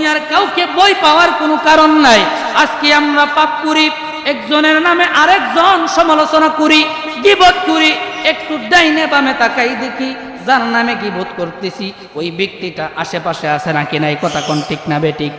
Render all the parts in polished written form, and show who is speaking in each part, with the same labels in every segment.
Speaker 1: দুনিয়ার কাউকে ভয় পাওয়ার কোনো কারণ নাই। আজকে আমরা পাপ করি, একজনের নামে আরেকজন সমালোচনা করি, গীবত করি, একটু ডাইনে বামে তাকাই দেখি যার নামে গীবত করতেছি ওই ব্যক্তিটা আশেপাশে আছে নাকি নাই, কথা কোন ঠিক না বেঠিক?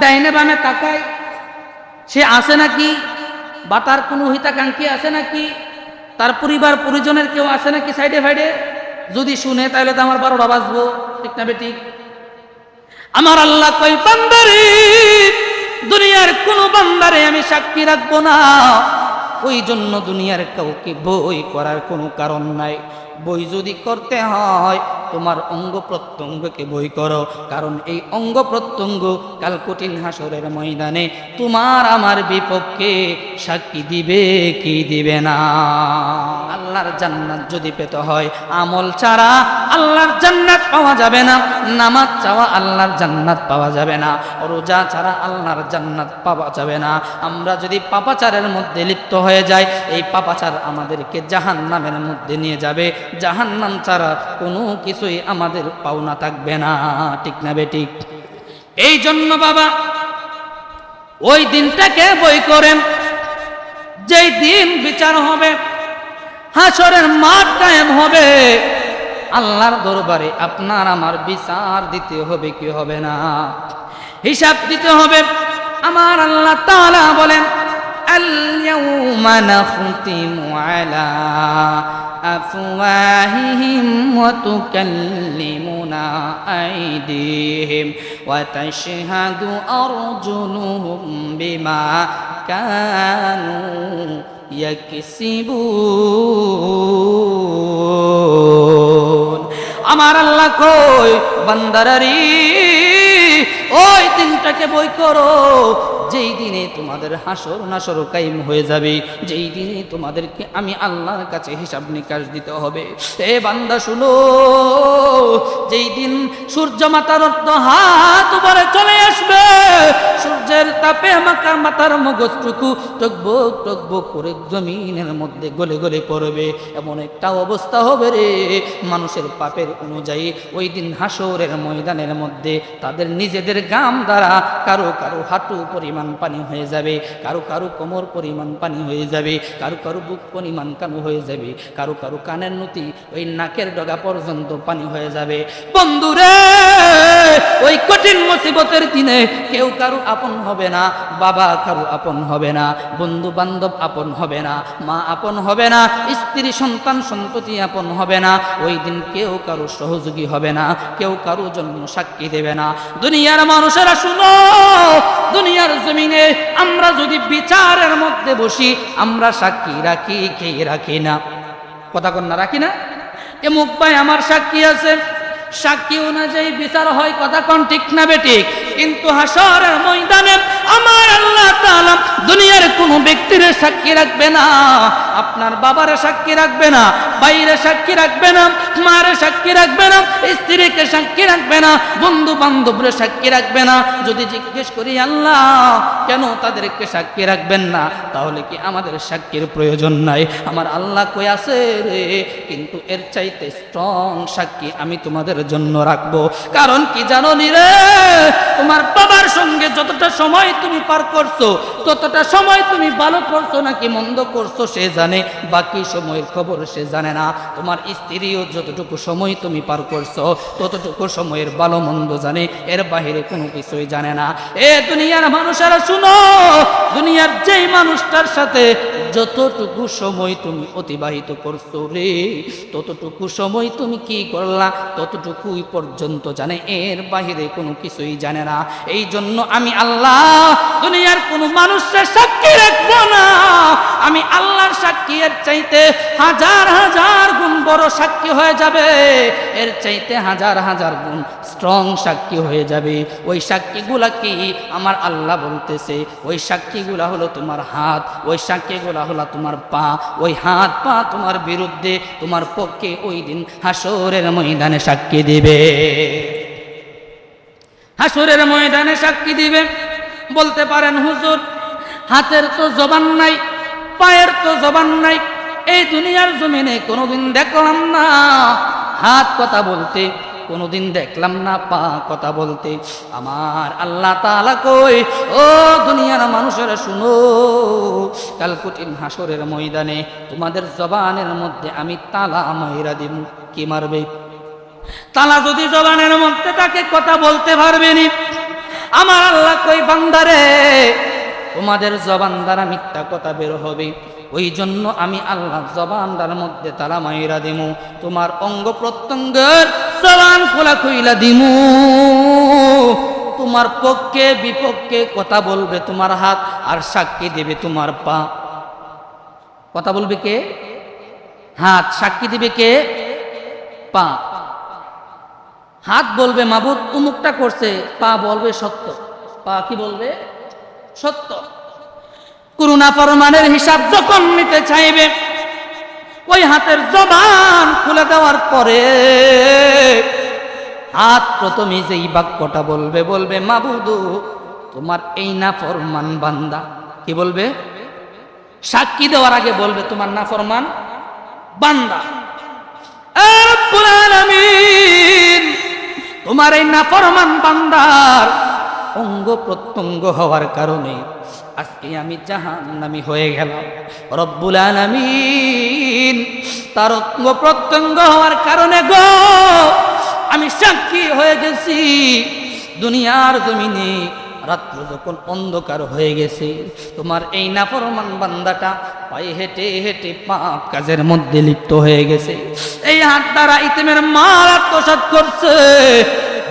Speaker 1: ডাইনে বামে তাকাই, সে আছে নাকি, বা তার কোনো হিতাকাঙ্ক্ষী আছে নাকি, তার পরিবার পরিজনের কেউ আছে নাকি সাইডে ফাইডে? যদি শুনে তাহলে তো আমার 12টা বাজবো, ঠিক না বেঠিক? আমার আল্লাহ কই বান্দারে, দুনিয়ার কোনো বান্দারে আমি সাক্ষী রাখবো না। ওই জন্য দুনিয়ার কাউকে বই করার কোনো কারণ নাই। বই যদি করতে হয় তোমার অঙ্গ প্রত্যঙ্গকে বই করো, কারণ এই অঙ্গ প্রত্যঙ্গ কাল কঠিন হাসরের ময়দানে তোমার আমার বিপক্ষে সাক্ষী দিবে কি দিবে না। আল্লাহর জান্নাত যদি পেতে হয় আমল ছাড়া আল্লাহর জান্নাত পাওয়া যাবে না, নামাজ চাওয়া আল্লাহর জান্নাত পাওয়া যাবে না, রোজা ছাড়া আল্লাহর জান্নাত পাওয়া যাবে না। আমরা যদি পাপাচারের মধ্যে লিপ্ত হয়ে যাই, এই পাপাচার আমাদেরকে জাহান্নামের মধ্যে নিয়ে যাবে। জাহান্নাম ছাড়া কোনো কিছুই আমাদের পাওনা থাকবে না, ঠিক না বেঠিক? এই জন্য বাবা ওই দিনটাকে বই করেন, যেই দিন বিচার হবে, হাসরের মাঠ কায়েম হবে, আল্লাহর দরবারে আপনার আমার বিচার দিতে হবে কি হবে না, হিসাব দিতে হবে। আমার আল্লাহ তাআলা বলেন আল-ইয়াউমা নাখতিমু আলা আফওয়াহিহিম ওয়া তুকাল্লিমুনা আইদিহিম ওয়া তাশহাদু আরজুলুহুম বিমা কানু ইয়াকসিবুন। আমার আল্লাহ কই বান্দারারি ওই দিনটাকে বই করো, যেই দিনে তোমাদের হাসর নাসর কায়েম হয়ে যাবে, যেই দিনে তোমাদেরকে আমি আল্লাহর কাছে হিসাব নিকাশ দিতে হবে। এ বান্দা শুনো, যেই দিন সূর্য মাথার অর্ধ হাত উপরে চলে আসবে, সূর্যের তাপে মাথার মাথার মগজটুকু টকবক টকবক করে জমিনের মধ্যে গলে গলে পড়বে, এমন একটা অবস্থা হবে রে, মানুষের পাপের অনুযায়ী ওই দিন হাসরের ময়দানের মধ্যে তাদের নিজেদের গাম দ্বারা কারো কারো হাঁটু পরিমাণ পানি হয়ে যাবে, কারো কারো কোমর পরিমাণ পানি হয়ে যাবে, কারো কারো বুক পরিমাণ কানো হয়ে যাবে, কারো কারো কানের নতি ওই নাকের ডগা পর্যন্ত পানি হয়ে যাবে। বন্ধুরে ওই কঠিন মুসিবতের দিনে কেউ কারো আপন হবে না, বাবা কারো আপন হবে না, বন্ধু বান্ধব আপন হবে না, মা আপন হবে না, স্ত্রী সন্তান সন্ততি আপন হবে না। ওই দিন কেউ কারো সহযোগী হবে না, কেউ কারো জন্য সাক্ষী দেবে না। দুনিয়ার মানুষেরা শুনো, দুনিয়ার জমিনে আমরা যদি বিচারের মধ্যে বসি, আমরা সাক্ষী রাখি কে রাখি না, কথা কন্যা রাখি না? এ মুখ ভাই আমার সাক্ষী আছে, সাক্ষী অনুযায়ী বিচার হয়, কথা কোন ঠিক না বেঠিক? কিন্তু হাসরের ময়দানে আমার আল্লাহ তাআলা দুনিয়ার কোনো ব্যক্তির সাক্ষী রাখবে না, আপনার বাবার সাক্ষী রাখবে না, ভাইয়ের সাক্ষী রাখবে না, মার সাক্ষী রাখবে না, স্ত্রীকে সাক্ষী রাখবে না, বন্ধু বান্ধবের সাক্ষী রাখবে না। যদি জিজ্ঞেস করি আল্লাহ কেন তাদেরকে সাক্ষী রাখবেন না, তাহলে কি আমাদের সাক্ষীর প্রয়োজন নাই? আমার আল্লাহ কই আছে রে, কিন্তু এর চাইতে স্ট্রং সাক্ষী আমি তোমাদের জন্য রাখবো। কারণ কি জানো নি রে, তোমার বাবার সঙ্গে যতটা সময় তুমি পার করছো, ততটা সময় তুমি ভালো করছো নাকি মন্দ করছো সে জানে, বাকি সময়ের খবর সে জানে না। তোমার স্ত্রীও যতটুকু সময় তুমি পার করছো ততটুকু সময়ের ভালো মন্দ জানে, এর বাহিরে কোনো কিছুই জানে না। এ দুনিয়ার মানুষেরা শুনো, দুনিয়ার যেই মানুষটার সাথে যতটুকু সময় তুমি অতিবাহিত করছো রে, ততটুকু সময় তুমি কি করলা ততটুকুই পর্যন্ত জানে, এর বাহিরে কোনো কিছুই জানে না। এই জন্য আমি আল্লাহ দুনিয়ার কোনো মানুষের সাক্ষী রাখবো না, আমি আল্লাহর সাক্ষী এর চাইতে হাজার হাজার গুণ বড় সাক্ষী হয়ে যাবে, এর চাইতে হাজার হাজার গুণ স্ট্রং সাক্ষী হয়ে যাবে। ওই সাক্ষীগুলা কি আমার আল্লাহ বলতেছে, ওই সাক্ষীগুলা হলো তোমার হাত, ওই সাক্ষীগুলা হলো তোমার পা, ওই হাত পা তোমার বিরুদ্ধে তোমার পক্ষে ওই দিন হাসরের ময়দানে সাক্ষী দিবে, হাসরের ময়দানে সাক্ষী দিবে। বলতে পারেন হুজুর হাতের তো জবান নাই, পায়ের তো জবান নাই, এই দুনিয়ার জমিনে কোনোদিন দেখলাম না হাত কথা বলতে, কোনোদিন দেখলাম না পা কথা বলতে। আমার আল্লাহ তাআলা কই, ও দুনিয়ার মানুষেরা শুনো, কাল কঠিন হাসরের ময়দানে তোমাদের জবানের মধ্যে আমি তালা মাইরা দিব। কি মারবে? তালা যদি জবানের মধ্যে তাকে কথা বলতে পারবে নি। আমার আল্লাহ কই, বান্দারে তোমাদের জবান দ্বারা মিথ্যা কথা বের হবে, ওই জন্য আমি আল্লাহ জবানটার মধ্যে তালা মাইরা দিমু, তোমার অঙ্গ প্রত্যঙ্গের জবান খোলা খুইলা দিমু। তোমার পক্ষে বিপক্ষে কথা বলবে তোমার হাত, আর সাক্ষী দেবে তোমার পা। কথা বলবে কে? হাত। সাক্ষী দিবে কে? পা। হাত বলবে মাবুদ উমুকটা করছে, পা বলবে সত্য। পা কি বলবে? সত্য। করুণা ফরমানের হিসাব যখন নিতে চাইবে, ওই হাতের জবান খুলে দেওয়ার পরে হাত প্রথমে যেই বাক্যটা বলবে, বলবে মাবুদ তোমার এই নাফরমান বান্দা। কি বলবে? সাক্ষী দেওয়ার আগে বলবে তোমার নাফরমান বান্দা। রব্বুল আলামিন তোমার এই নাফরমান বান্দার অঙ্গ প্রত্যঙ্গ হওয়ার কারণে আজকে আমি জাহান্নামী হয়ে গেলাম। রব্বুল আলামিন তার অঙ্গ প্রত্যঙ্গ হওয়ার কারণে গো আমি সাক্ষী হয়ে গেছি। দুনিয়ার জমিনে রাত্র যখন অন্ধকার হয়ে গেছে, তোমার এই নাফরমান বান্দাটা পায়ে হেঁটে হেঁটে পাপ কাজের মধ্যে লিপ্ত হয়ে গেছে। এই হাত দ্বারা ইতিমের মাল আত্মসাৎ করছে,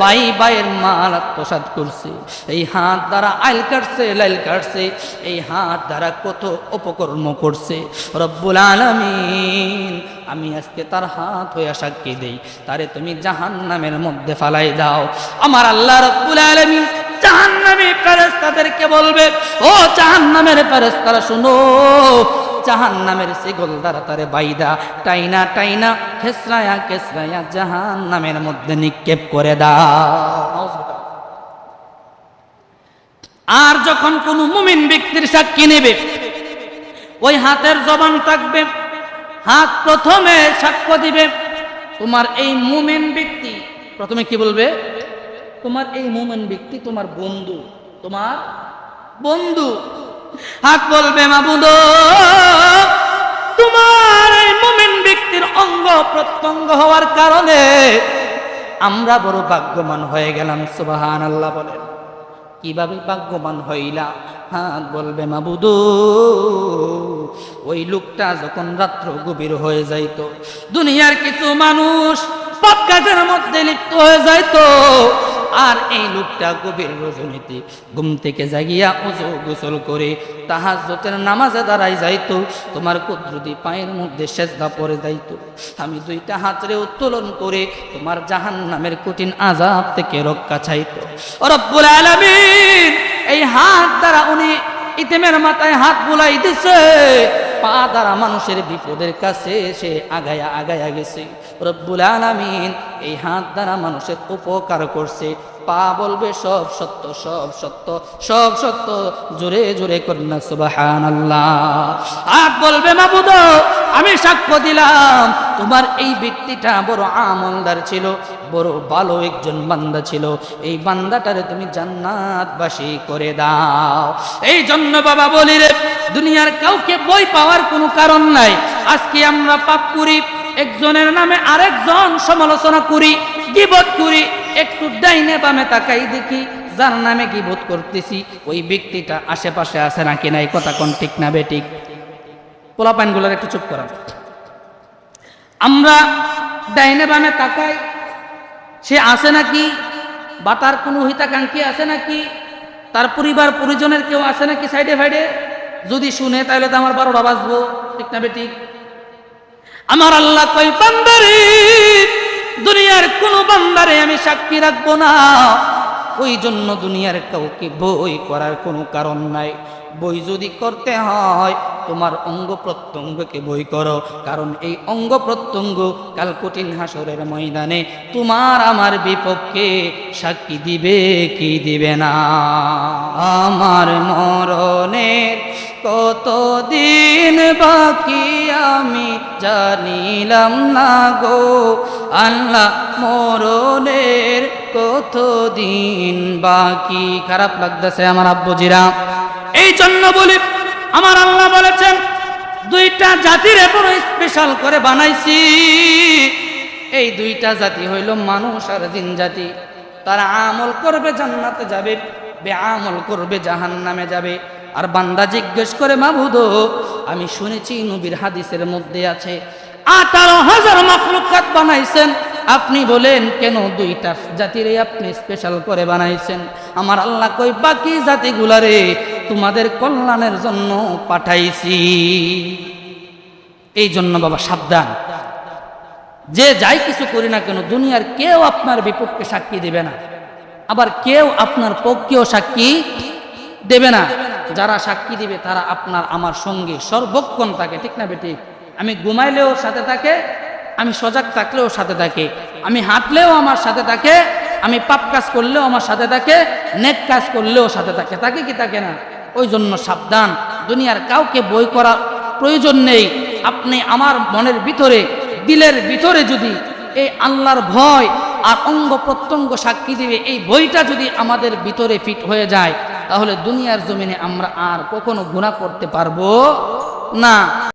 Speaker 1: ভাই ভাইয়ের মাল আত্মসাৎ করছে। এই হাত দ্বারা আইল কাটছে, লাইল কাটছে। এই হাত দ্বারা কত অপকর্ম করছে। রব্বুল আলামিন আমি আজকে তার হাত হয়ে সাক্ষী দেই, তারে তুমি জাহান্নামের মধ্যে ফালাই দাও। আমার আল্লাহ রব্বুল আলামিন জাহান্নামী ফেরেশতাদেরকে বলবে, ও জাহান্নামের ফেরেশতারা শুনো, জাহান্নামের সেগল দ্বারা তারে বাইদা টাইনা টাইনা খেসরায়া খেসরায়া জাহান্নামের মধ্যে নিক্ষেপ করে দাও। আর যখন কোন মুমিন ব্যক্তির সাক্ষী নেবে, ওই হাতের জবান থাকবে, হাত প্রথমে সাক্ষ্য দিবে। তোমার এই মুমিন ব্যক্তি প্রথমে কি বলবে? তোমার এই মুমিন ব্যক্তি তোমার বন্ধু, তোমার বন্ধু। হাত বলবে মাবুদ তোমার এই মুমিন ব্যক্তির অঙ্গ প্রত্যঙ্গ হওয়ার কারণে আমরা বড় ভাগ্যবান হয়ে গেলাম। সুবহানাল্লাহ বলেন। কিভাবে ভাগ্যবান হইলা? হাত বলবে মাবুদ ওই লোকটা যখন রাত্র গভীর হয়ে যাইত, দুনিয়ার কিছু মানুষ পাপ কাজের মধ্যে লিপ্ত হয়ে যাইতো, আর এই লোকটা গভীর রজনীতে ঘুম থেকে জাগিয়া ওযু গোসল করে তাহাজ্জুদের নামাজে দাঁড়াই যাইতো, তোমার কুদরতি পায়ের মধ্যে সেজদা পড়ে যাইতো। আমি দুইটা হাতরে উত্তোলন করে তোমার জাহান্নামের কঠিন আযাব থেকে রক্ষা চাইতো। রব্বুল আলামিন এই হাত দ্বারা উনি ইতিমের মাথায় হাত বুলাই দিছে, পা দ্বারা মানুষের বিপদের কাছে সে আগায়া আগায়া গেছে। রব্বুল আলামিন এই হাত দ্বারা মানুষের উপকার করছে। পা বলবে সব সত্য, সব সত্য, সব সত্য। জোরে জোরে কন্যা সুবহানাল্লাহ। হাত বলবে মাবুদ আমি সাক্ষ্য দিলাম তোমার এই ব্যক্তিটা বড় আমলদার ছিল, বড় ভালো একজন বান্দা ছিল। এই বান্দাটারে তুমি জান্নাতবাসী করে দাও। এই জন্য বাবা বলি রে, দুনিয়ার কাউকে বই পাওয়ার কোনো কারণ নাই। আজকে আমরা পাপ করি, একজনের নামে আরেকজন সমালোচনা করি, গীবত করি, একটু ডাইনে বামে তাকাই দেখি যার নামে গীবত করতেছি ওই ব্যক্তিটা আশেপাশে আছে নাকি নাই। কথা কোন ঠিক না বেঠিক? পোলাপাইনগুলোর একটু চুপ করা। আমরা ডাইনে বামে তাকাই, সে আছে নাকি, বা তার কোনো হিতাকাঙ্ক্ষী আছে নাকি, তার পরিবার পরিজনের কেউ আছে নাকি সাইডে ফাইডে। যদি শুনে তাহলে তো আমার 12টা বাজবো, ঠিক না বেঠিক? আমার আল্লাহ কই বান্দারে, দুনিয়ার কোন বান্দারে আমি সাক্ষী রাখবো না। ওই জন্য দুনিয়ার কাউকে বই করার কোনো কারণ নাই। বই যদি করতে হয় তোমার অঙ্গ প্রত্যঙ্গকে বই করো, কারণ এই অঙ্গ প্রত্যঙ্গ কাল কঠিন হাসরের ময়দানে তোমার আমার বিপক্ষে সাক্ষী দিবে কি দিবে না। আমার মরণের কতদিন বাকি আমি জানিলাম না গো আল্লাহ মরণের কতদিন বাকি। খারাপ লাগতেছে আমার আব্বুজিরা, এই জন্য বলি আমার আল্লাহ বলেছেন দুইটা জাতির এরপর স্পেশাল করে বানাইছি। এই দুইটা জাতি হইল মানুষ আর জিন জাতি। তারা আমল করবে জান্নাতে যাবে, বেআমল করবে জাহান্নামে যাবে। আর বান্দা জিজ্ঞেস করে মাবুদ আমি শুনেছি নবীর হাদিসের মধ্যে আছে 18,000 মাখলুকাত বানাইছেন, আপনি বলেন কেন দুইটা জাতিরে আপনি স্পেশাল করে বানাইছেন? আমার আল্লাহ কই বাকি জাতিগুলারে তোমাদের কল্যাণের জন্য পাঠাইছি। এই জন্য বাবা সাবধান, যে যাই কিছু করি না কেন দুনিয়ার কেউ আপনার বিপক্ষে সাক্ষী দেবে না, আবার কেউ আপনার পক্ষেও সাক্ষী দেবে না। যারা সাক্ষী দিবে তারা আপনার আমার সঙ্গে সর্বক্ষণ থাকে, ঠিক না বেটি? আমি ঘুমাইলেও সাথে থাকে, আমি সজাগ থাকলেও সাথে থাকে, আমি হাঁটলেও আমার সাথে থাকে, আমি পাপ কাজ করলেও আমার সাথে থাকে, নেক কাজ করলেও সাথে থাকে, থাকে কি থাকে না? ওই জন্য সাবধান, দুনিয়ার কাউকে বই করার প্রয়োজন নেই। আপনি আমার মনের ভিতরে দিলের ভিতরে যদি এই আল্লাহর ভয় আর অঙ্গ প্রত্যঙ্গ সাক্ষী দিবে, এই বইটা যদি আমাদের ভিতরে ফিট হয়ে যায়, তাহলে দুনিয়ার জমিনে আমরা আর কখনো গুনাহ করতে পারবো না।